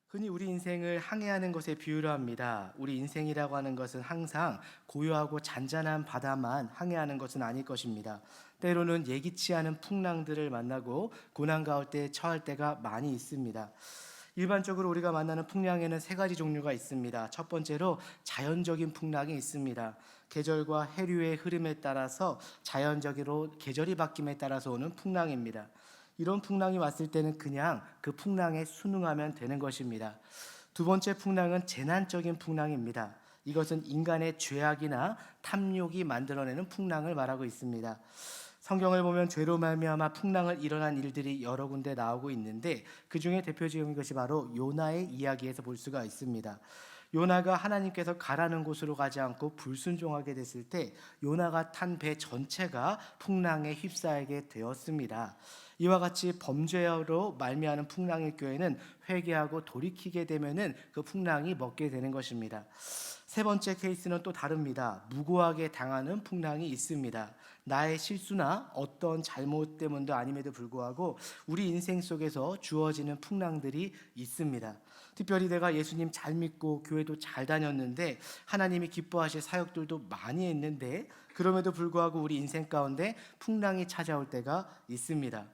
흔히 우리 인생을 항해하는 것에 비유를 합니다. 우리 인생이라고 하는 것은 항상 고요하고 잔잔한 바다만 항해하는 것은 아닐 것입니다. 때로는 예기치 않은 풍랑들을 만나고 고난 가운데 처할 때가 많이 있습니다. 일반적으로 우리가 만나는 풍랑에는 세 가지 종류가 있습니다. 첫 번째로 자연적인 풍랑이 있습니다. 계절과 해류의 흐름에 따라서 자연적으로 계절이 바뀜에 따라서 오는 풍랑입니다. 이런 풍랑이 왔을 때는 그냥 그 풍랑에 순응하면 되는 것입니다. 두 번째 풍랑은 재난적인 풍랑입니다. 이것은 인간의 죄악이나 탐욕이 만들어내는 풍랑을 말하고 있습니다. 성경을 보면 죄로 말미암아 풍랑을 일어난 일들이 여러 군데 나오고 있는데 그 중에 대표적인 것이 바로 요나의 이야기에서 볼 수가 있습니다. 요나가 하나님께서 가라는 곳으로 가지 않고 불순종하게 됐을 때 요나가 탄 배 전체가 풍랑에 휩싸이게 되었습니다. 이와 같이 범죄로 말미암은 풍랑일 경우에는 회개하고 돌이키게 되면은 그 풍랑이 먹게 되는 것입니다. 세 번째 케이스는 또 다릅니다. 무고하게 당하는 풍랑이 있습니다. 나의 실수나 어떤 잘못 때문도 아님에도 불구하고 우리 인생 속에서 주어지는 풍랑들이 있습니다. 특별히 내가 예수님 잘 믿고 교회도 잘 다녔는데 하나님이 기뻐하실 사역들도 많이 했는데 그럼에도 불구하고 우리 인생 가운데 풍랑이 찾아올 때가 있습니다.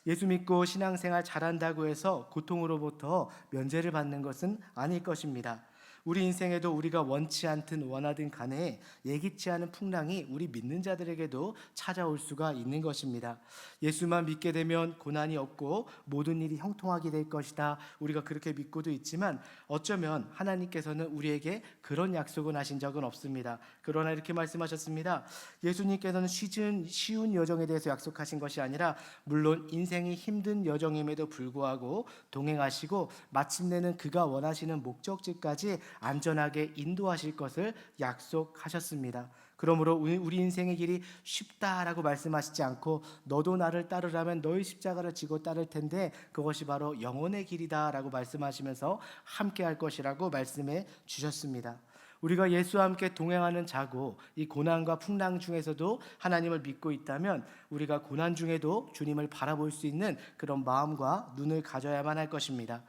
예수 믿고 신앙생활 잘한다고 해서 고통으로부터 면제를 받는 것은 아닐 것입니다. 우리 인생에도 우리가 원치 않든 원하든 간에 예기치 않은 풍랑이 우리 믿는 자들에게도 찾아올 수가 있는 것입니다. 예수만 믿게 되면 고난이 없고 모든 일이 형통하게 될 것이다. 우리가 그렇게 믿고도 있지만 어쩌면 하나님께서는 우리에게 그런 약속은 하신 적은 없습니다. 그러나 이렇게 말씀하셨습니다. 예수님께서는 쉬운 여정에 대해서 약속하신 것이 아니라 물론 인생이 힘든 여정임에도 불구하고 동행하시고 마침내는 그가 원하시는 목적지까지 안전하게 인도하실 것을 약속하셨습니다. 그러므로 우리 인생의 길이 쉽다라고 말씀하시지 않고 너도 나를 따르라면 너의 십자가를 지고 따를 텐데 그것이 바로 영혼의 길이다라고 말씀하시면서 함께 할 것이라고 말씀해 주셨습니다. 우리가 예수와 함께 동행하는 자고 이 고난과 풍랑 중에서도 하나님을 믿고 있다면 우리가 고난 중에도 주님을 바라볼 수 있는 그런 마음과 눈을 가져야만 할 것입니다.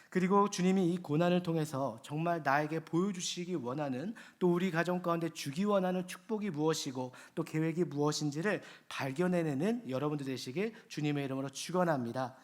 그리고 주님이 이 고난을 통해서 정말 나에게 보여주시기 원하는 또 우리 가정 가운데 주기 원하는 축복이 무엇이고 또 계획이 무엇인지를 발견해내는 여러분들 되시길 주님의 이름으로 축원합니다.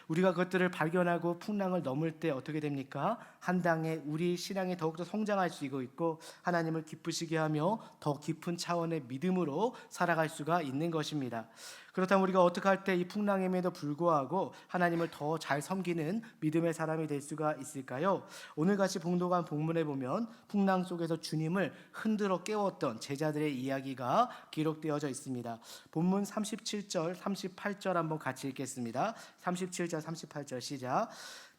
우리가 그것들을 발견하고 풍랑을 넘을 때 어떻게 됩니까? 한 당에 우리 신앙이 더욱더 성장할 수 있고 하나님을 기쁘시게 하며 더 깊은 차원의 믿음으로 살아갈 수가 있는 것입니다. 그렇다면 우리가 어떻게 할 때 이 풍랑임에도 불구하고 하나님을 더 잘 섬기는 믿음의 사람이 될 수가 있을까요? 오늘같이 봉독한 본문에 보면 풍랑 속에서 주님을 흔들어 깨웠던 제자들의 이야기가 기록되어져 있습니다. 본문 37절, 38절 한번 같이 읽겠습니다. 37절, 38절 시작.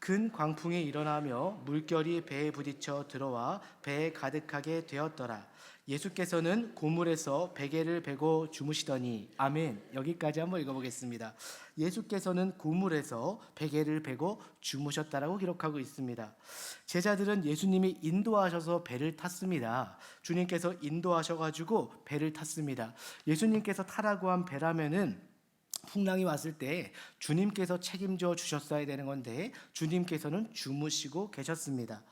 큰 광풍이 일어나며 물결이 배에 부딪혀 들어와 배에 가득하게 되었더라. 예수께서는 고물에서 베개를 베고 주무시더니 아멘. 여기까지 한번 읽어보겠습니다. 예수께서는 고물에서 베개를 베고 주무셨다라고 기록하고 있습니다. 제자들은 예수님이 인도하셔서 배를 탔습니다. 주님께서 인도하셔가지고 배를 탔습니다. 예수님께서 타라고 한 배라면은 풍랑이 왔을 때 주님께서 책임져 주셨어야 되는 건데 주님께서는 주무시고 계셨습니다.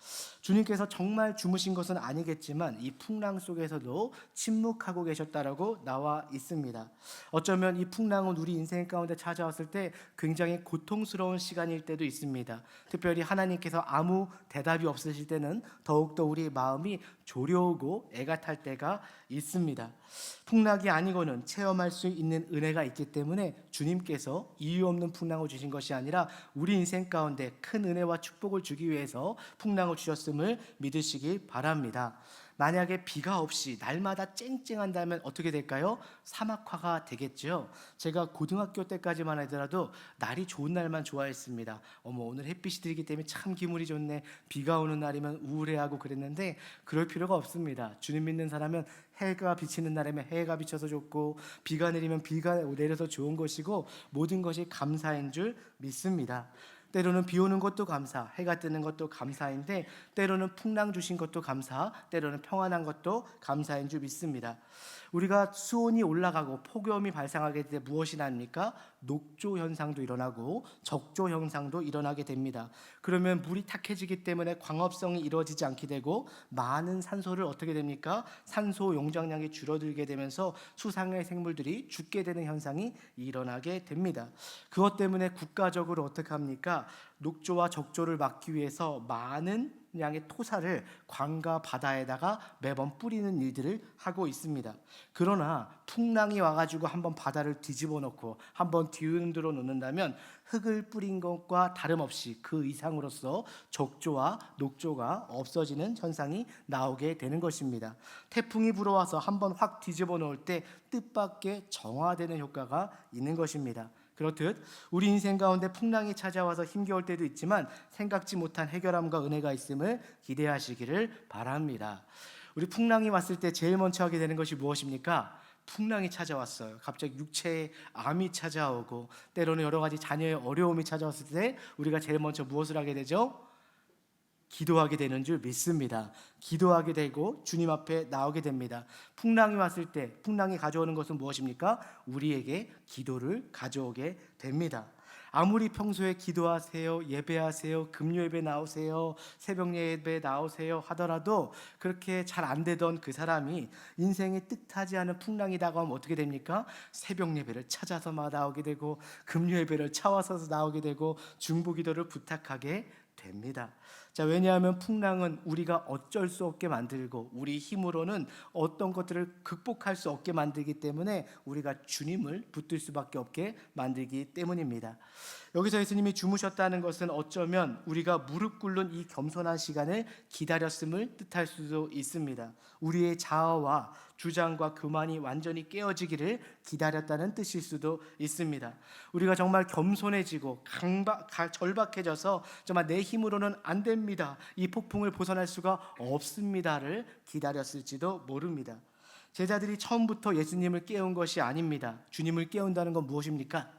주님께서 정말 주무신 것은 아니겠지만 이 풍랑 속에서도 침묵하고 계셨다라고 나와 있습니다. 어쩌면 이 풍랑은 우리 인생 가운데 찾아왔을 때 굉장히 고통스러운 시간일 때도 있습니다. 특별히 하나님께서 아무 대답이 없으실 때는 더욱더 우리 마음이 조려오고 애가 탈 때가 있습니다. 풍랑이 아니고는 체험할 수 있는 은혜가 있기 때문에 주님께서 이유 없는 풍랑을 주신 것이 아니라 우리 인생 가운데 큰 은혜와 축복을 주기 위해서 풍랑을 주셨음을 믿으시기 바랍니다. 만약에 비가 없이 날마다 쨍쨍한다면 어떻게 될까요? 사막화가 되겠죠. 제가 고등학교 때까지만 하더라도 날이 좋은 날만 좋아했습니다. 오늘 햇빛이 들기 때문에 참 기분이 좋네. 비가 오는 날이면 우울해하고 그랬는데 그럴 필요가 없습니다. 주님 믿는 사람은 해가 비치는 날이면 해가 비쳐서 좋고 비가 내리면 비가 내려서 좋은 것이고 모든 것이 감사인 줄 믿습니다. 때로는 비 오는 것도 감사, 해가 뜨는 것도 감사인데 때로는 풍랑 주신 것도 감사, 때로는 평안한 것도 감사인 줄 믿습니다. 우리가 수온이 올라가고 폭염이 발생하게 될 때 무엇이 납니까? 녹조 현상도 일어나고 적조 현상도 일어나게 됩니다. 그러면 물이 탁해지기 때문에 광합성이 이루어지지 않게 되고 많은 산소를 어떻게 됩니까? 산소 용적량이 줄어들게 되면서 수상의 생물들이 죽게 되는 현상이 일어나게 됩니다. 그것 때문에 국가적으로 어떻게 합니까? 녹조와 적조를 막기 위해서 많은 양의 토사를 강과 바다에다가 매번 뿌리는 일들을 하고 있습니다. 그러나 풍랑이 와가지고 한번 바다를 뒤집어 놓고 한번 뒤흔들어 놓는다면 흙을 뿌린 것과 다름없이 그 이상으로서 적조와 녹조가 없어지는 현상이 나오게 되는 것입니다. 태풍이 불어와서 한번 확 뒤집어 놓을 때 뜻밖의 정화되는 효과가 있는 것입니다. 그렇듯 우리 인생 가운데 풍랑이 찾아와서 힘겨울 때도 있지만 생각지 못한 해결함과 은혜가 있음을 기대하시기를 바랍니다. 우리 풍랑이 왔을 때 제일 먼저 하게 되는 것이 무엇입니까? 풍랑이 찾아왔어요. 갑자기 육체에 암이 찾아오고 때로는 여러 가지 자녀의 어려움이 찾아왔을 때 우리가 제일 먼저 무엇을 하게 되죠? 기도하게 되는 줄 믿습니다. 기도하게 되고 주님 앞에 나오게 됩니다. 풍랑이 왔을 때 풍랑이 가져오는 것은 무엇입니까? 우리에게 기도를 가져오게 됩니다. 아무리 평소에 기도하세요, 예배하세요, 금요 예배 나오세요, 새벽 예배 나오세요 하더라도 그렇게 잘 안 되던 그 사람이 인생에 뜻하지 않은 풍랑이 다가오면 어떻게 됩니까? 새벽 예배를 찾아서 나오게 되고 금요 예배를 찾아서 나오게 되고 중보 기도를 부탁하게 됩니다. 자, 왜냐하면 풍랑은 우리가 어쩔 수 없게 만들고 우리 힘으로는 어떤 것들을 극복할 수 없게 만들기 때문에 우리가 주님을 붙들 수밖에 없게 만들기 때문입니다. 여기서 예수님이 주무셨다는 것은 어쩌면 우리가 무릎 꿇는 이 겸손한 시간을 기다렸음을 뜻할 수도 있습니다. 우리의 자아와 주장과 교만이 완전히 깨어지기를 기다렸다는 뜻일 수도 있습니다. 우리가 정말 겸손해지고 절박해져서 정말 내 힘으로는 안 됩니다, 이 폭풍을 벗어날 수가 없습니다를 기다렸을지도 모릅니다. 제자들이 처음부터 예수님을 깨운 것이 아닙니다. 주님을 깨운다는 건 무엇입니까?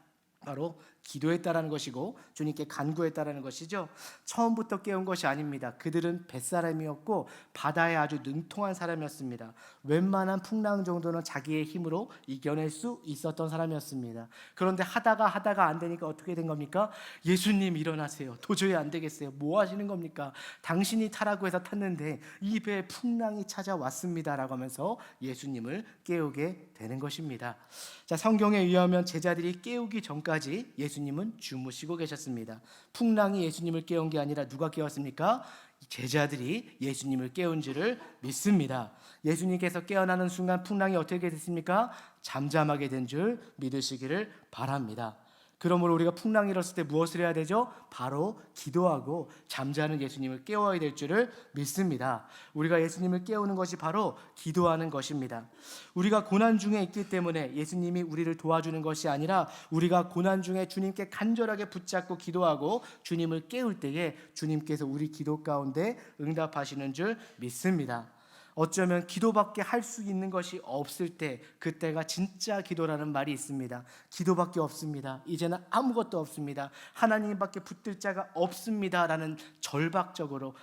바로 기도했다라는 것이고 주님께 간구했다라는 것이죠. 처음부터 깨운 것이 아닙니다. 그들은 뱃사람이었고 바다에 아주 능통한 사람이었습니다. 웬만한 풍랑 정도는 자기의 힘으로 이겨낼 수 있었던 사람이었습니다. 그런데 하다가 안 되니까 어떻게 된 겁니까? 예수님 일어나세요. 도저히 안 되겠어요. 뭐 하시는 겁니까? 당신이 타라고 해서 탔는데 이 배에 풍랑이 찾아왔습니다라고 하면서 예수님을 깨우게 되는 것입니다. 자, 성경에 의하면 제자들이 깨우기 전까지 예수님은 주무시고 계셨습니다. 풍랑이 예수님을 깨운 게 아니라 누가 깨웠습니까? 제자들이 예수님을 깨운 줄을 믿습니다. 예수님께서 깨어나는 순간 풍랑이 어떻게 됐습니까? 잠잠하게 된 줄 믿으시기를 바랍니다. 그러므로 우리가 풍랑이 일었을 때 무엇을 해야 되죠? 바로 기도하고 잠자는 예수님을 깨워야 될 줄을 믿습니다. 우리가 예수님을 깨우는 것이 바로 기도하는 것입니다. 우리가 고난 중에 있기 때문에 예수님이 우리를 도와주는 것이 아니라 우리가 고난 중에 주님께 간절하게 붙잡고 기도하고 주님을 깨울 때에 주님께서 우리 기도 가운데 응답하시는 줄 믿습니다. 어쩌면 기도밖에 할 수 있는 것이 없을 때 그때가 진짜 기도라는 말이 있습니다. 기도밖에 없습니다. 이제는 아무것도 없습니다. 하나님밖에 붙들 자가 없습니다 라는 절망적으로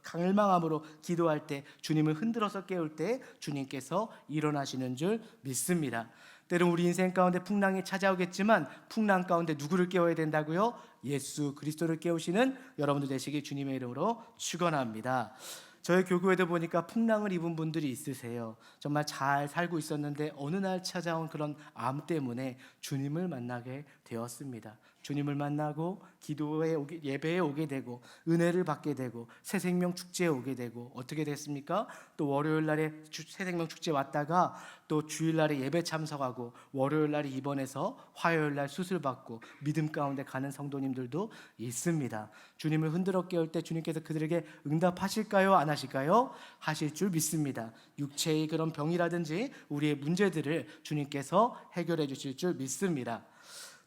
갈망함으로 기도할 때 주님을 흔들어서 깨울 때 주님께서 일어나시는 줄 믿습니다. 때론 우리 인생 가운데 풍랑이 찾아오겠지만 풍랑 가운데 누구를 깨워야 된다고요? 예수 그리스도를 깨우시는 여러분들 되시길 주님의 이름으로 축원합니다. 저희 교구에도 보니까 풍랑을 입은 분들이 있으세요. 정말 잘 살고 있었는데 어느 날 찾아온 그런 암 때문에 주님을 만나게 되었습니다. 주님을 만나고 예배에 오게 되고 은혜를 받게 되고 새생명 축제에 오게 되고 어떻게 됐습니까? 또 월요일 날에 새생명 축제 왔다가 또 주일 날에 예배 참석하고 월요일 날에 입원해서 화요일 날 수술 받고 믿음 가운데 가는 성도님들도 있습니다. 주님을 흔들어 깨울 때 주님께서 그들에게 응답하실까요? 안 하실까요? 하실 줄 믿습니다. 육체의 그런 병이라든지 우리의 문제들을 주님께서 해결해 주실 줄 믿습니다.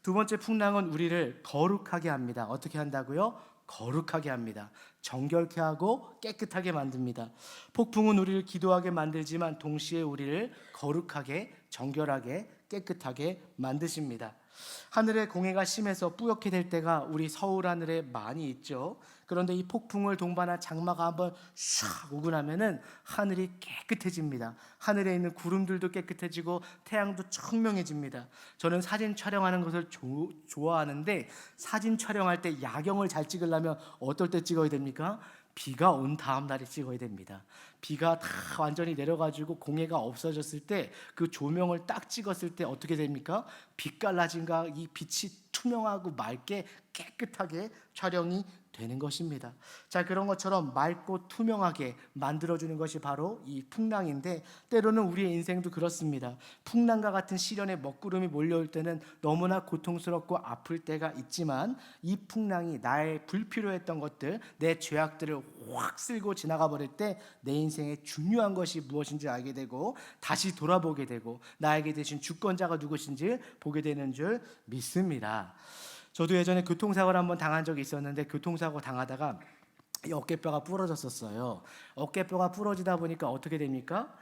두 번째 풍랑은 우리를 거룩하게 합니다. 어떻게 한다고요? 거룩하게 합니다. 정결케 하고 깨끗하게 만듭니다. 폭풍은 우리를 기도하게 만들지만 동시에 우리를 거룩하게, 정결하게, 깨끗하게 만드십니다. 하늘의 공해가 심해서 뿌옇게 될 때가 우리 서울 하늘에 많이 있죠. 그런데 이 폭풍을 동반한 장마가 한번 샥 오고 나면은 하늘이 깨끗해집니다. 하늘에 있는 구름들도 깨끗해지고 태양도 청명해집니다. 저는 사진 촬영하는 것을 좋아하는데, 사진 촬영할 때 야경을 잘 찍으려면 어떨 때 찍어야 됩니까? 비가 온 다음 날에 찍어야 됩니다. 비가 다 완전히 내려가지고 공해가 없어졌을 때 그 조명을 딱 찍었을 때 어떻게 됩니까? 빛깔라진가 이 빛이 투명하고 맑게 깨끗하게 촬영이 되는 것입니다. 자, 그런 것처럼 맑고 투명하게 만들어주는 것이 바로 이 풍랑인데, 때로는 우리의 인생도 그렇습니다. 풍랑과 같은 시련의 먹구름이 몰려올 때는 너무나 고통스럽고 아플 때가 있지만, 이 풍랑이 나의 불필요했던 것들, 내 죄악들을 확 쓸고 지나가 버릴 때 내 인생에 중요한 것이 무엇인지 알게 되고, 다시 돌아보게 되고, 나에게 되신 주권자가 누구신지 보게 되는 줄 믿습니다. 저도 예전에 교통사고를 한번 당한 적이 있었는데, 교통사고 당하다가 이 어깨뼈가 부러졌었어요. 어깨뼈가 부러지다 보니까 어떻게 됩니까?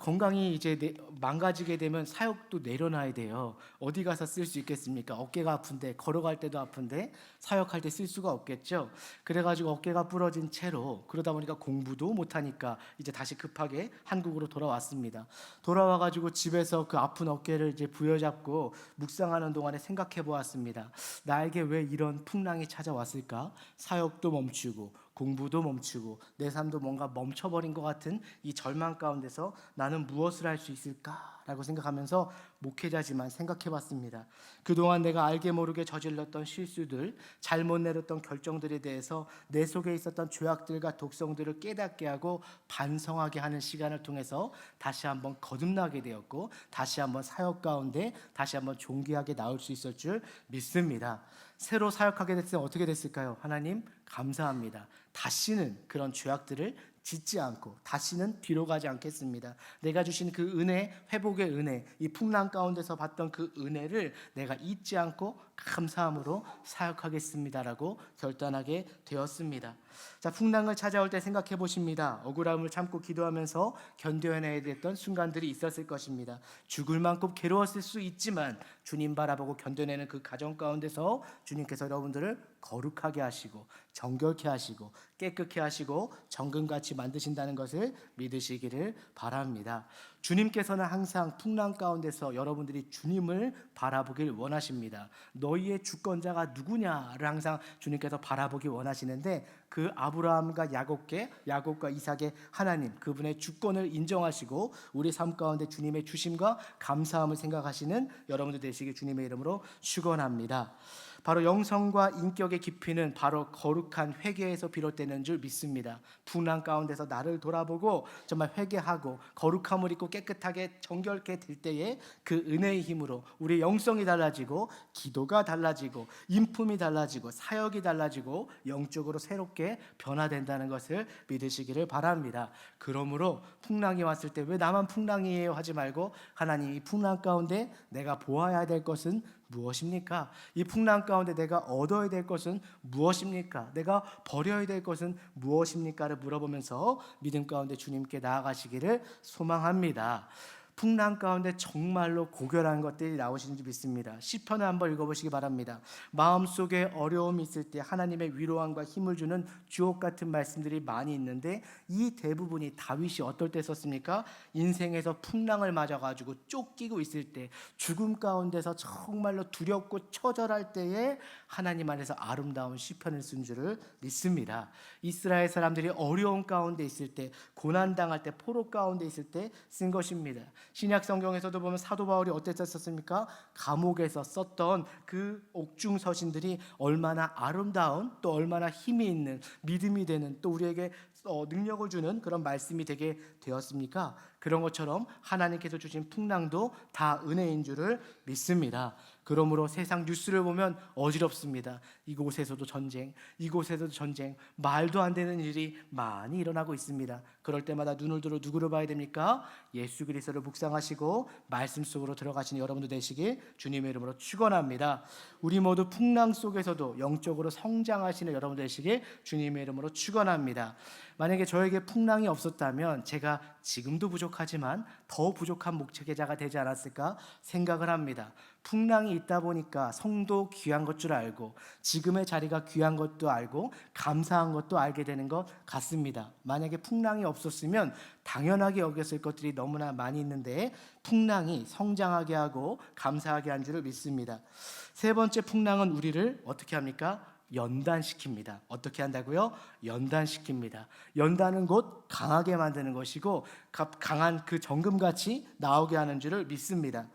건강이 이제 망가지게 되면 사역도 내려놔야 돼요. 어디 가서 쓸 수 있겠습니까? 어깨가 아픈데, 걸어갈 때도 아픈데 사역할 때 쓸 수가 없겠죠. 그래가지고 어깨가 부러진 채로, 그러다 보니까 공부도 못하니까 이제 다시 급하게 한국으로 돌아왔습니다. 돌아와가지고 집에서 그 아픈 어깨를 이제 부여잡고 묵상하는 동안에 생각해 보았습니다. 나에게 왜 이런 풍랑이 찾아왔을까? 사역도 멈추고 공부도 멈추고 내 삶도 뭔가 멈춰버린 것 같은 이 절망 가운데서 나는 무엇을 할 수 있을까라고 생각하면서 목회자지만 생각해봤습니다. 그동안 내가 알게 모르게 저질렀던 실수들, 잘못 내렸던 결정들에 대해서 내 속에 있었던 죄악들과 독성들을 깨닫게 하고 반성하게 하는 시간을 통해서 다시 한번 거듭나게 되었고, 다시 한번 사역 가운데 다시 한번 존귀하게 나올 수 있을 줄 믿습니다. 새로 사역하게 됐을 때 어떻게 됐을까요? 하나님 감사합니다. 다시는 그런 죄악들을 짓지 않고 다시는 뒤로 가지 않겠습니다. 내가 주신 그 은혜, 회복의 은혜, 이 풍랑 가운데서 봤던 그 은혜를 내가 잊지 않고 감사함으로 사역하겠습니다라고 결단하게 되었습니다. 자, 풍랑을 찾아올 때 생각해 보십니다. 억울함을 참고 기도하면서 견뎌내야 됐던 순간들이 있었을 것입니다. 죽을 만큼 괴로웠을 수 있지만 주님 바라보고 견뎌내는 그 가정 가운데서 주님께서 여러분들을 거룩하게 하시고 정결케 하시고 깨끗게 하시고 정금같이 만드신다는 것을 믿으시기를 바랍니다. 주님께서는 항상 풍랑 가운데서 여러분들이 주님을 바라보길 원하십니다. 너희의 주권자가 누구냐를 항상 주님께서 바라보기 원하시는데, 그 아브라함과 야곱과 이삭의 하나님, 그분의 주권을 인정하시고 우리 삶 가운데 주님의 주심과 감사함을 생각하시는 여러분들 되시길 주님의 이름으로 축원합니다. 바로 영성과 인격의 깊이는 바로 거룩한 회개에서 비롯되는 줄 믿습니다. 풍랑 가운데서 나를 돌아보고 정말 회개하고 거룩함을 입고 깨끗하게 정결케 될 때에 그 은혜의 힘으로 우리의 영성이 달라지고 기도가 달라지고 인품이 달라지고 사역이 달라지고 영적으로 새롭게 변화된다는 것을 믿으시기를 바랍니다. 그러므로 풍랑이 왔을 때 왜 나만 풍랑이에요 하지 말고, 하나님 이 풍랑 가운데 내가 보아야 될 것은 무엇입니까? 이 풍랑 가운데 내가 얻어야 될 것은 무엇입니까? 내가 버려야 될 것은 무엇입니까를 물어보면서 믿음 가운데 주님께 나아가시기를 소망합니다. 풍랑 가운데 정말로 고결한 것들이 나오시는지 믿습니다. 시편을 한번 읽어보시기 바랍니다. 마음속에 어려움이 있을 때 하나님의 위로함과 힘을 주는 주옥 같은 말씀들이 많이 있는데, 이 대부분이 다윗이 어떨 때 썼습니까? 인생에서 풍랑을 맞아가지고 쫓기고 있을 때, 죽음 가운데서 정말로 두렵고 처절할 때에 하나님 안에서 아름다운 시편을 쓴 줄을 믿습니다. 이스라엘 사람들이 어려움 가운데 있을 때, 고난당할 때, 포로 가운데 있을 때 쓴 것입니다. 신약 성경에서도 보면 사도 바울이 어땠 썼습니까? 감옥에서 썼던 그 옥중 서신들이 얼마나 아름다운, 또 얼마나 힘이 있는, 믿음이 되는, 또 우리에게 능력을 주는 그런 말씀이 되게 되었습니까? 그런 것처럼 하나님께서 주신 풍랑도 다 은혜인 줄을 믿습니다. 그러므로 세상 뉴스를 보면 어지럽습니다. 이곳에서도 전쟁, 이곳에서도 전쟁, 말도 안 되는 일이 많이 일어나고 있습니다. 그럴 때마다 눈을 들어 누구를 봐야 됩니까? 예수 그리스도를 묵상하시고 말씀 속으로 들어가시는 여러분들 되시길 주님의 이름으로 축원합니다. 우리 모두 풍랑 속에서도 영적으로 성장하시는 여러분 되시길 주님의 이름으로 축원합니다. 만약에 저에게 풍랑이 없었다면 제가 지금도 부족하지만 더 부족한 목회자가 되지 않았을까 생각을 합니다. 풍랑이 있다 보니까 성도 귀한 것 줄 알고 지금의 자리가 귀한 것도 알고 감사한 것도 알게 되는 것 같습니다. 만약에 풍랑이 없었으면 당연하게 여겼을 것들이 너무나 많이 있는데 풍랑이 성장하게 하고 감사하게 한 줄을 믿습니다. 세 번째 풍랑은 우리를 어떻게 합니까? 연단시킵니다. 어떻게 한다고요? 연단시킵니다. 연단은 곧 강하게 만드는 것이고 강한 그 정금같이 나오게 하는 줄을 믿습니다.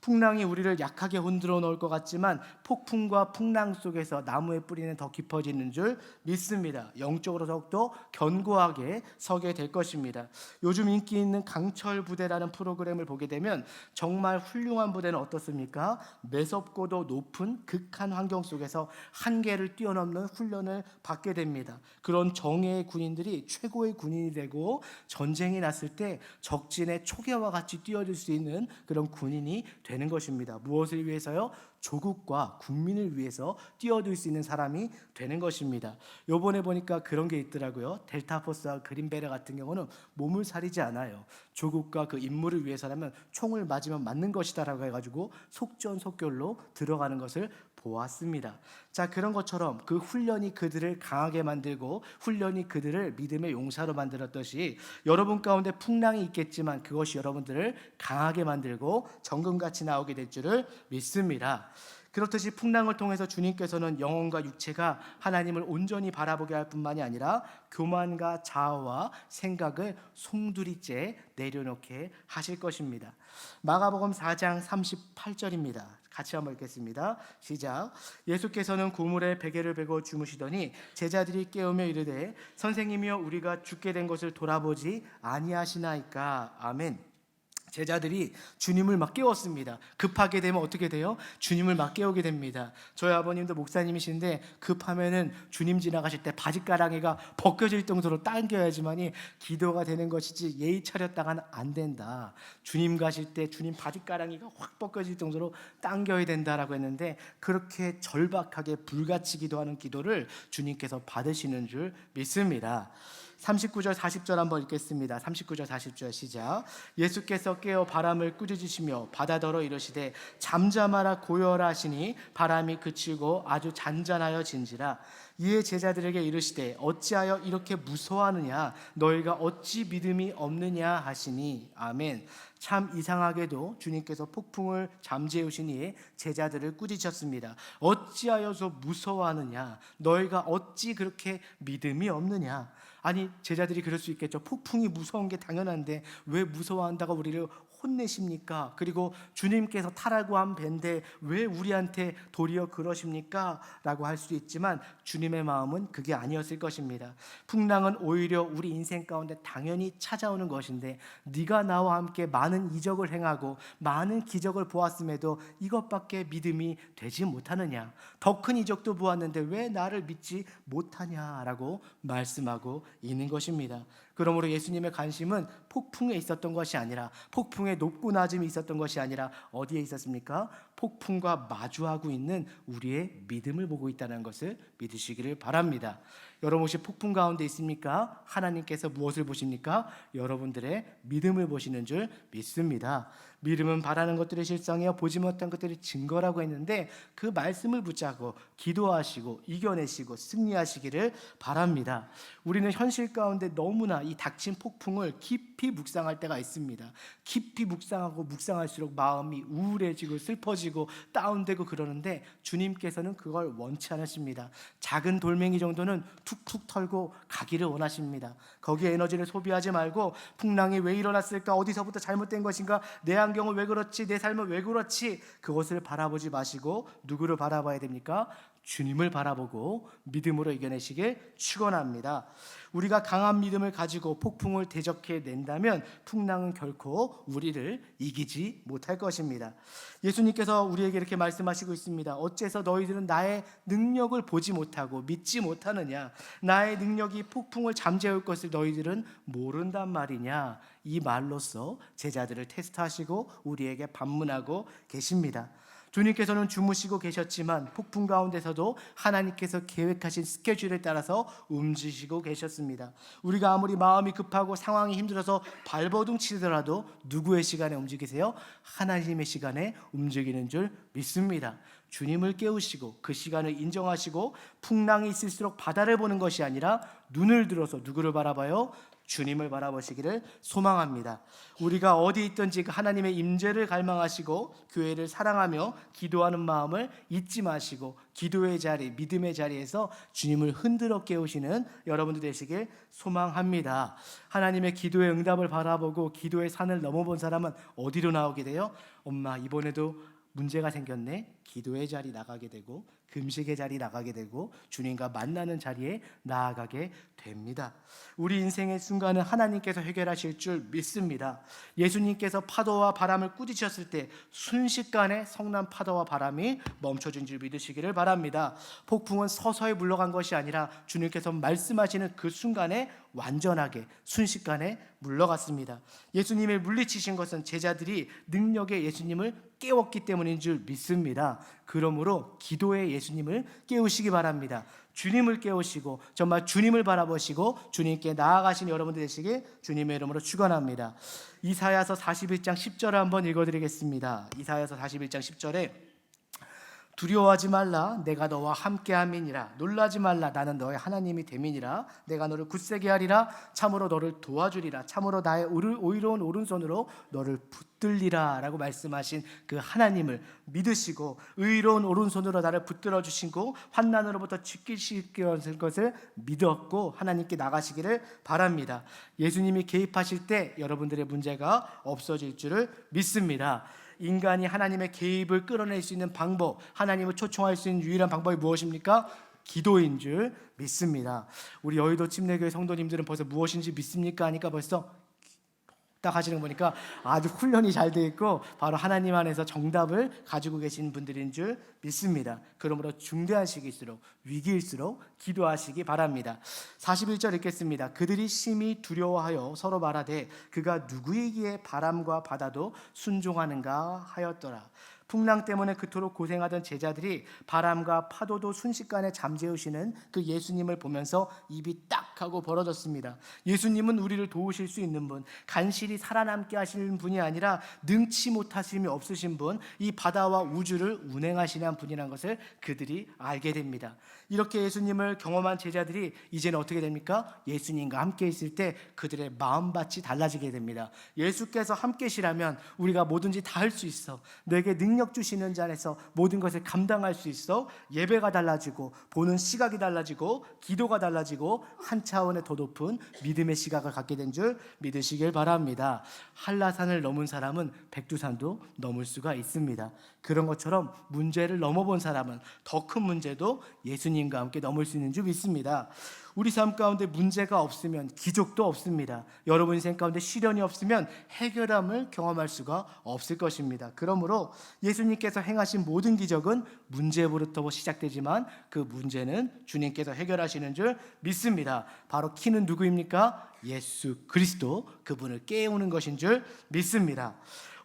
풍랑이 우리를 약하게 흔들어 놓을 것 같지만 폭풍과 풍랑 속에서 나무의 뿌리는 더 깊어지는 줄 믿습니다. 영적으로 더욱더 견고하게 서게 될 것입니다. 요즘 인기 있는 강철 부대라는 프로그램을 보게 되면 정말 훌륭한 부대는 어떻습니까? 매섭고도 높은 극한 환경 속에서 한계를 뛰어넘는 훈련을 받게 됩니다. 그런 정예의 군인들이 최고의 군인이 되고 전쟁이 났을 때 적진의 초계와 같이 뛰어들 수 있는 그런 군인이 되는 것입니다. 무엇을 위해서요? 조국과 국민을 위해서 뛰어들 수 있는 사람이 되는 것입니다. 요번에 보니까 그런 게 있더라고요. 델타포스와 그린베레 같은 경우는 몸을 사리지 않아요. 조국과 그 임무를 위해서라면 총을 맞으면 맞는 것이다라고 해가지고 속전속결로 들어가는 것을 보았습니다. 자, 그런 것처럼 그 훈련이 그들을 강하게 만들고 훈련이 그들을 믿음의 용사로 만들었듯이 여러분 가운데 풍랑이 있겠지만 그것이 여러분들을 강하게 만들고 정금같이 나오게 될 줄을 믿습니다. 그렇듯이 풍랑을 통해서 주님께서는 영혼과 육체가 하나님을 온전히 바라보게 할 뿐만이 아니라 교만과 자아와 생각을 송두리째 내려놓게 하실 것입니다. 마가복음 4장 38절입니다. 같이 한번 읽겠습니다. 시작. 예수께서는 고물에 베개를 베고 주무시더니 제자들이 깨우며 이르되 선생님이여 우리가 죽게 된 것을 돌아보지 아니하시나이까. 아멘. 제자들이 주님을 막 깨웠습니다. 급하게 되면 어떻게 돼요? 주님을 막 깨우게 됩니다. 저희 아버님도 목사님이신데 급하면은 주님 지나가실 때 바지가랑이가 벗겨질 정도로 당겨야지만이 기도가 되는 것이지 예의 차렸다가는 안 된다. 주님 가실 때 주님 바지가랑이가 확 벗겨질 정도로 당겨야 된다라고 했는데 그렇게 절박하게 불같이 기도하는 기도를 주님께서 받으시는 줄 믿습니다. 39절 40절 한번 읽겠습니다. 39절 40절 시작. 예수께서 깨어 바람을 꾸짖으시며 바다더러 이르시되 잠잠하라 고요하라 하시니 바람이 그치고 아주 잔잔하여 진지라. 이에 제자들에게 이르시되 어찌하여 이렇게 무서워하느냐 너희가 어찌 믿음이 없느냐 하시니. 아멘. 참 이상하게도 주님께서 폭풍을 잠재우시니 제자들을 꾸짖으셨습니다. 어찌하여서 무서워하느냐 너희가 어찌 그렇게 믿음이 없느냐. 아니 제자들이 그럴 수 있겠죠. 폭풍이 무서운 게 당연한데 왜 무서워한다고 우리를 혼내십니까? 그리고 주님께서 타라고 한 배인데 왜 우리한테 도리어 그러십니까? 라고 할 수 있지만 주님의 마음은 그게 아니었을 것입니다. 풍랑은 오히려 우리 인생 가운데 당연히 찾아오는 것인데 네가 나와 함께 많은 이적을 행하고 많은 기적을 보았음에도 이것밖에 믿음이 되지 못하느냐? 더 큰 이적도 보았는데 왜 나를 믿지 못하냐라고 말씀하고 있는 것입니다. 그러므로 예수님의 관심은 폭풍에 있었던 것이 아니라 폭풍에 높고 낮음이 있었던 것이 아니라 어디에 있었습니까? 폭풍과 마주하고 있는 우리의 믿음을 보고 있다는 것을 믿으시기를 바랍니다. 여러분 혹시 폭풍 가운데 있습니까? 하나님께서 무엇을 보십니까? 여러분들의 믿음을 보시는 줄 믿습니다. 믿음은 바라는 것들의 실상이요 보지 못한 것들의 증거라고 했는데 그 말씀을 붙잡고 기도하시고 이겨내시고 승리하시기를 바랍니다. 우리는 현실 가운데 너무나 이 닥친 폭풍을 깊이 묵상할 때가 있습니다. 깊이 묵상하고 묵상할수록 마음이 우울해지고 슬퍼지고 다운되고 그러는데 주님께서는 그걸 원치 않으십니다. 작은 돌멩이 정도는 툭툭 털고 가기를 원하십니다. 거기에 에너지를 소비하지 말고 풍랑이 왜 일어났을까? 어디서부터 잘못된 것인가? 내 안경은 왜 그렇지? 내 삶은 왜 그렇지? 그것을 바라보지 마시고 누구를 바라봐야 됩니까? 주님을 바라보고 믿음으로 이겨내시길 축원합니다. 우리가 강한 믿음을 가지고 폭풍을 대적해 낸다면 풍랑은 결코 우리를 이기지 못할 것입니다. 예수님께서 우리에게 이렇게 말씀하시고 있습니다. 어째서 너희들은 나의 능력을 보지 못하고 믿지 못하느냐? 나의 능력이 폭풍을 잠재울 것을 너희들은 모른단 말이냐? 이 말로써 제자들을 테스트하시고 우리에게 반문하고 계십니다. 주님께서는 주무시고 계셨지만 폭풍 가운데서도 하나님께서 계획하신 스케줄에 따라서 움직이시고 계셨습니다. 우리가 아무리 마음이 급하고 상황이 힘들어서 발버둥 치더라도 누구의 시간에 움직이세요? 하나님의 시간에 움직이는 줄 믿습니다. 주님을 깨우시고 그 시간을 인정하시고 풍랑이 있을수록 바다를 보는 것이 아니라 눈을 들어서 누구를 바라봐요? 주님을 바라보시기를 소망합니다. 우리가 어디 있든지 그 하나님의 임재를 갈망하시고 교회를 사랑하며 기도하는 마음을 잊지 마시고 기도의 자리, 믿음의 자리에서 주님을 흔들어 깨우시는 여러분들 되시길 소망합니다. 하나님의 기도의 응답을 바라보고 기도의 산을 넘어본 사람은 어디로 나오게 돼요? 엄마, 이번에도 문제가 생겼네. 기도의 자리 나가게 되고 금식의 자리 나가게 되고 주님과 만나는 자리에 나아가게 됩니다. 우리 인생의 순간은 하나님께서 해결하실 줄 믿습니다. 예수님께서 파도와 바람을 꾸짖으셨을 때 순식간에 성난 파도와 바람이 멈춰진 줄 믿으시기를 바랍니다. 폭풍은 서서히 물러간 것이 아니라 주님께서 말씀하시는 그 순간에 완전하게 순식간에 물러갔습니다. 예수님을 물리치신 것은 제자들이 능력의 예수님을 깨웠기 때문인 줄 믿습니다. 그러므로 기도의 예수님을 깨우시기 바랍니다. 주님을 깨우시고 정말 주님을 바라보시고 주님께 나아가신 여러분들 되시길 주님의 이름으로 축원합니다. 이사야서 41장 10절을 한번 읽어드리겠습니다. 이사야서 41장 10절에 두려워하지 말라, 내가 너와 함께함이니라. 놀라지 말라, 나는 너의 하나님이 됨이니라. 내가 너를 굳세게 하리라. 참으로 너를 도와주리라. 참으로 나의 오이로운 오른손으로 너를 붙들리라 라고 말씀하신 그 하나님을 믿으시고 의로운 오른손으로 나를 붙들어 주시고 환난으로부터 지키실 것을 믿었고 하나님께 나가시기를 바랍니다. 예수님이 개입하실 때 여러분들의 문제가 없어질 줄을 믿습니다. 인간이 하나님의 개입을 끌어낼 수 있는 방법, 하나님을 초청할 수 있는 유일한 방법이 무엇입니까? 기도인 줄 믿습니다. 우리 여의도 침례교회 성도님들은 벌써 무엇인지 믿습니까? 하니까 벌써 딱 하시는 거 보니까 아주 훈련이 잘 되어 있고 바로 하나님 안에서 정답을 가지고 계신 분들인 줄 믿습니다. 그러므로 중대한 시기일수록 위기일수록 기도하시기 바랍니다. 41절 읽겠습니다. 그들이 심히 두려워하여 서로 말하되 그가 누구이기에 바람과 바다도 순종하는가 하였더라. 풍랑 때문에 그토록 고생하던 제자들이 바람과 파도도 순식간에 잠재우시는 그 예수님을 보면서 입이 딱 하고 벌어졌습니다. 예수님은 우리를 도우실 수 있는 분, 간신히 살아남게 하시는 분이 아니라 능치 못하심이 없으신 분, 이 바다와 우주를 운행하시는 분이라는 것을 그들이 알게 됩니다. 이렇게 예수님을 경험한 제자들이 이제는 어떻게 됩니까? 예수님과 함께 있을 때 그들의 마음밭이 달라지게 됩니다. 예수께서 함께 계시라면 우리가 뭐든지 다 할 수 있어. 내게 능력 주시는 자 안에서 모든 것을 감당할 수 있어. 예배가 달라지고 보는 시각이 달라지고 기도가 달라지고 한 차원의 더 높은 믿음의 시각을 갖게 된 줄 믿으시길 바랍니다. 한라산을 넘은 사람은 백두산도 넘을 수가 있습니다. 그런 것처럼 문제를 넘어본 사람은 더 큰 문제도 예수님과 함께 넘을 수 있는 줄 믿습니다. 우리 삶 가운데 문제가 없으면 기적도 없습니다. 여러분 인생 가운데 시련이 없으면 해결함을 경험할 수가 없을 것입니다. 그러므로 예수님께서 행하신 모든 기적은 문제부터 시작되지만 그 문제는 주님께서 해결하시는 줄 믿습니다. 바로 키는 누구입니까? 예수 그리스도, 그분을 깨우는 것인 줄 믿습니다.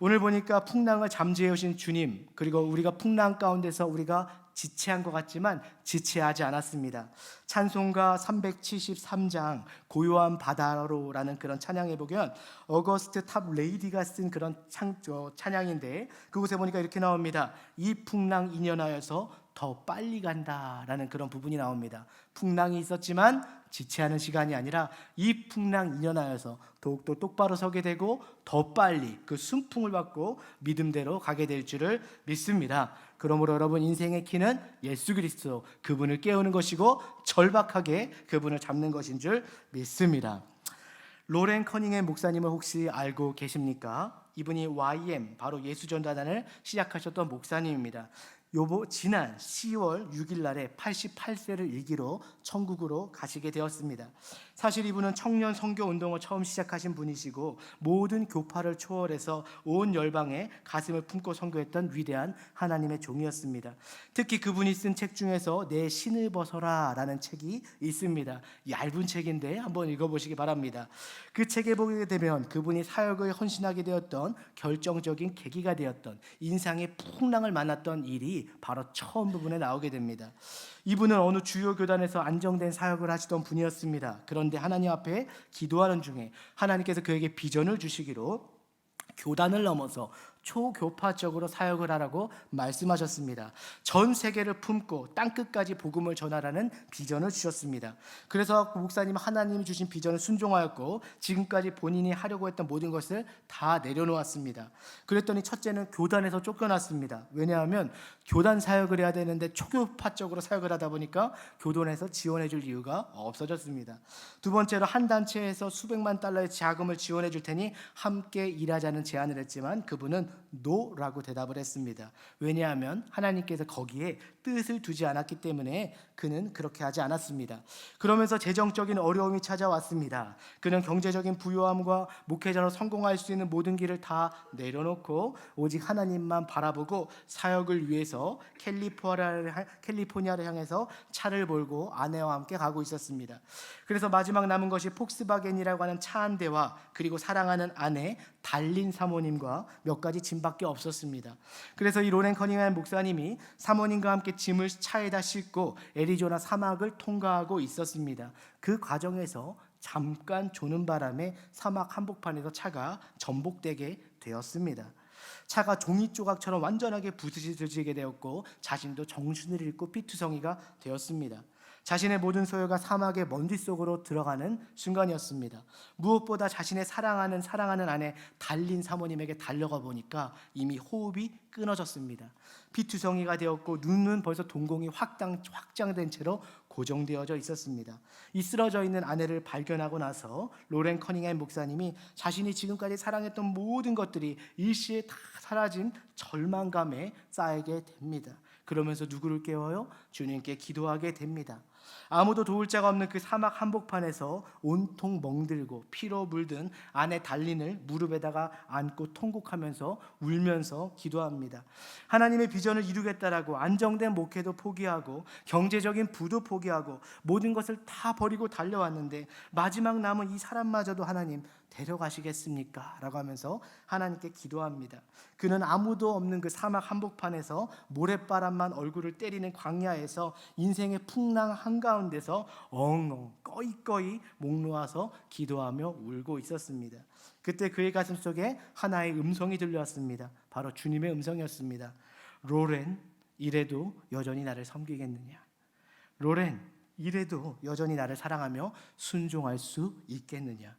오늘 보니까 풍랑을 잠재해 오신 주님, 그리고 우리가 풍랑 가운데서 우리가 지체한 것 같지만 지체하지 않았습니다. 찬송가 373장 고요한 바다로라는 그런 찬양에 보면 어거스트 탑 레이디가 쓴 그런 찬양인데 그곳에 보니까 이렇게 나옵니다. 이 풍랑 인연하여서 더 빨리 간다라는 그런 부분이 나옵니다. 풍랑이 있었지만 지체하는 시간이 아니라 이 풍랑 인연하여서 더욱더 똑바로 서게 되고 더 빨리 그 순풍을 받고 믿음대로 가게 될 줄을 믿습니다. 그러므로 여러분 인생의 키는 예수 그리스도, 그분을 깨우는 것이고 절박하게 그분을 잡는 것인 줄 믿습니다. 로렌 커닝햄 목사님을 혹시 알고 계십니까? 이분이 YM, 바로 예수전도단을 시작하셨던 목사님입니다. 지난 10월 6일 날에 88세를 일기로 천국으로 가시게 되었습니다. 사실 이분은 청년 선교 운동을 처음 시작하신 분이시고 모든 교파를 초월해서 온 열방에 가슴을 품고 선교했던 위대한 하나님의 종이었습니다. 특히 그분이 쓴 책 중에서 내 신을 벗어라 라는 책이 있습니다. 얇은 책인데 한번 읽어보시기 바랍니다. 그 책에 보게 되면 그분이 사역을 헌신하게 되었던 결정적인 계기가 되었던 인상의 풍랑을 만났던 일이 바로 처음 부분에 나오게 됩니다. 이분은 어느 주요 교단에서 안정된 사역을 하시던 분이었습니다. 그런데 하나님 앞에 기도하는 중에 하나님께서 그에게 비전을 주시기로 교단을 넘어서 초교파적으로 사역을 하라고 말씀하셨습니다. 전 세계를 품고 땅끝까지 복음을 전하라는 비전을 주셨습니다. 그래서 목사님 하나님이 주신 비전을 순종하였고 지금까지 본인이 하려고 했던 모든 것을 다 내려놓았습니다. 그랬더니 첫째는 교단에서 쫓겨났습니다. 왜냐하면 교단 사역을 해야 되는데 초교파적으로 사역을 하다 보니까 교단에서 지원해 줄 이유가 없어졌습니다. 두 번째로 한 단체에서 수백만 달러의 자금을 지원해 줄 테니 함께 일하자는 제안을 했지만 그분은 노라고 대답을 했습니다. 왜냐하면 하나님께서 거기에 뜻을 두지 않았기 때문에 그는 그렇게 하지 않았습니다. 그러면서 재정적인 어려움이 찾아왔습니다. 그는 경제적인 부유함과 목회자로 성공할 수 있는 모든 길을 다 내려놓고 오직 하나님만 바라보고 사역을 위해서 캘리포니아를 향해서 차를 몰고 아내와 함께 가고 있었습니다. 그래서 마지막 남은 것이 폭스바겐이라고 하는 차 한 대와 그리고 사랑하는 아내 달린 사모님과 몇 가지 짐밖에 없었습니다. 그래서 이 로렌 커닝햄 목사님이 사모님과 함께 짐을 차에다 싣고 애리조나 사막을 통과하고 있었습니다. 그 과정에서 잠깐 조는 바람에 사막 한복판에서 차가 전복되게 되었습니다. 차가 종이 조각처럼 완전하게 부서지게 되었고 자신도 정신을 잃고 피투성이가 되었습니다. 자신의 모든 소유가 사막의 먼지 속으로 들어가는 순간이었습니다. 무엇보다 자신의 사랑하는 아내 달린 사모님에게 달려가 보니까 이미 호흡이 끊어졌습니다. 피투성이가 되었고 눈은 벌써 동공이 확장된 채로 고정되어져 있었습니다. 이 쓰러져 있는 아내를 발견하고 나서 로렌 커닝햄 목사님이 자신이 지금까지 사랑했던 모든 것들이 일시에 다 사라진 절망감에 쌓이게 됩니다. 그러면서 누구를 깨워요? 주님께 기도하게 됩니다. 아무도 도울 자가 없는 그 사막 한복판에서 온통 멍들고 피로 물든 아내 달린을 무릎에다가 안고 통곡하면서 울면서 기도합니다. 하나님의 비전을 이루겠다라고 안정된 목회도 포기하고 경제적인 부도 포기하고 모든 것을 다 버리고 달려왔는데 마지막 남은 이 사람마저도 하나님 데려가시겠습니까? 라고 하면서 하나님께 기도합니다. 그는 아무도 없는 그 사막 한복판에서 모래바람만 얼굴을 때리는 광야에서 인생의 풍랑 한가운데서 엉엉 꺼이꺼이 목 놓아서 기도하며 울고 있었습니다. 그때 그의 가슴 속에 하나의 음성이 들려왔습니다. 바로 주님의 음성이었습니다. 로렌, 이래도 여전히 나를 섬기겠느냐? 로렌, 이래도 여전히 나를 사랑하며 순종할 수 있겠느냐?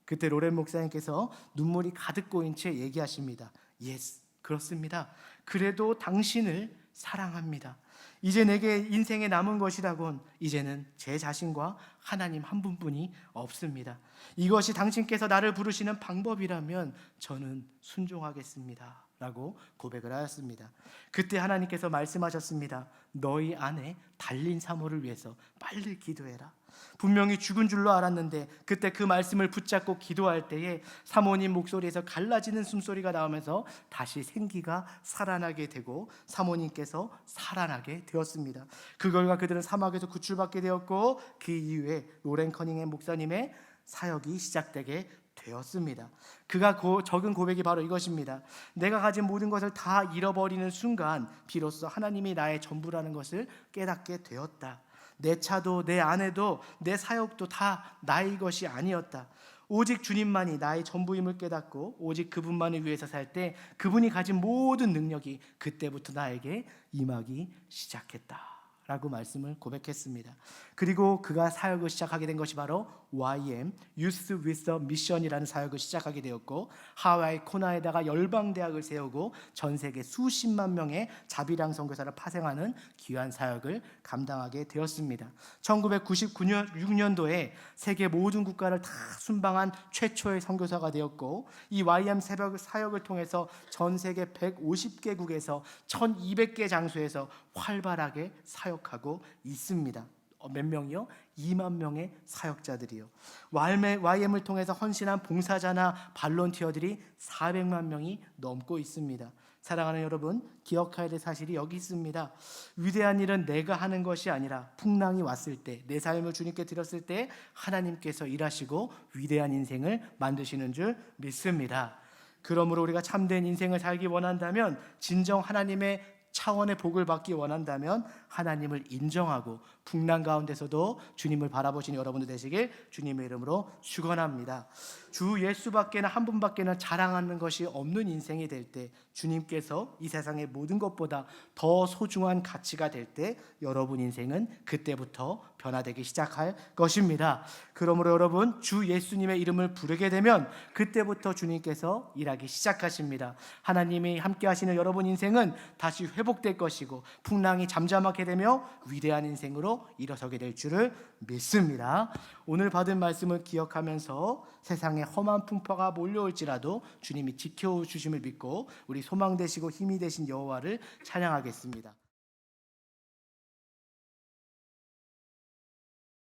그때 로렌 목사님께서 눈물이 가득 고인 채 얘기하십니다. Yes, 그렇습니다. 그래도 당신을 사랑합니다. 이제 내게 인생에 남은 것이라곤 이제는 제 자신과 하나님 한 분뿐이 없습니다. 이것이 당신께서 나를 부르시는 방법이라면 저는 순종하겠습니다. 라고 고백을 하였습니다. 그때 하나님께서 말씀하셨습니다. 너희 아내 달린 사모를 위해서 빨리 기도해라. 분명히 죽은 줄로 알았는데 그때 그 말씀을 붙잡고 기도할 때에 사모님 목소리에서 갈라지는 숨소리가 나오면서 다시 생기가 살아나게 되고 사모님께서 살아나게 되었습니다. 그 결과 그들은 사막에서 구출받게 되었고 그 이후에 로렌 커닝햄 목사님의 사역이 시작되게 되었습니다. 그가 적은 고백이 바로 이것입니다. 내가 가진 모든 것을 다 잃어버리는 순간 비로소 하나님이 나의 전부라는 것을 깨닫게 되었다. 내 차도 내 아내도 내 사역도 다 나의 것이 아니었다. 오직 주님만이 나의 전부임을 깨닫고 오직 그분만을 위해서 살 때 그분이 가진 모든 능력이 그때부터 나에게 임하기 시작했다 라고 말씀을 고백했습니다. 그리고 그가 사역을 시작하게 된 것이 바로 YM Youth with a Mission이라는 사역을 시작하게 되었고 하와이 코나에다가 열방대학을 세우고 전 세계 수십만 명의 자비랑 선교사를 파송하는 귀한 사역을 감당하게 되었습니다. 1996년도에 세계 모든 국가를 다 순방한 최초의 선교사가 되었고 이 YM 사역을 통해서 전 세계 150개국에서 1200개 장소에서 활발하게 사역하고 있습니다. 몇 명이요? 2만 명의 사역자들이요. YM을 통해서 헌신한 봉사자나 발론티어들이 400만 명이 넘고 있습니다. 사랑하는 여러분, 기억해야 될 사실이 여기 있습니다. 위대한 일은 내가 하는 것이 아니라 풍랑이 왔을 때, 내 삶을 주님께 드렸을 때 하나님께서 일하시고 위대한 인생을 만드시는 줄 믿습니다. 그러므로 우리가 참된 인생을 살기 원한다면, 진정 하나님의 차원의 복을 받기 원한다면 하나님을 인정하고 풍랑 가운데서도 주님을 바라보시는 여러분들 되시길 주님의 이름으로 축원합니다. 주 예수밖에는, 한 분밖에는 자랑하는 것이 없는 인생이 될 때, 주님께서 이 세상의 모든 것보다 더 소중한 가치가 될 때 여러분 인생은 그때부터 변화되기 시작할 것입니다. 그러므로 여러분, 주 예수님의 이름을 부르게 되면 그때부터 주님께서 일하기 시작하십니다. 하나님이 함께 하시는 여러분 인생은 다시 회복될 것이고 풍랑이 잠잠하게 되며 위대한 인생으로 일어서게 될 줄을 믿습니다. 오늘 받은 말씀을 기억하면서 세상에 험한 풍파가 몰려올지라도 주님이 지켜주심을 믿고 우리 소망 되시고 힘이 되신 여호와를 찬양하겠습니다.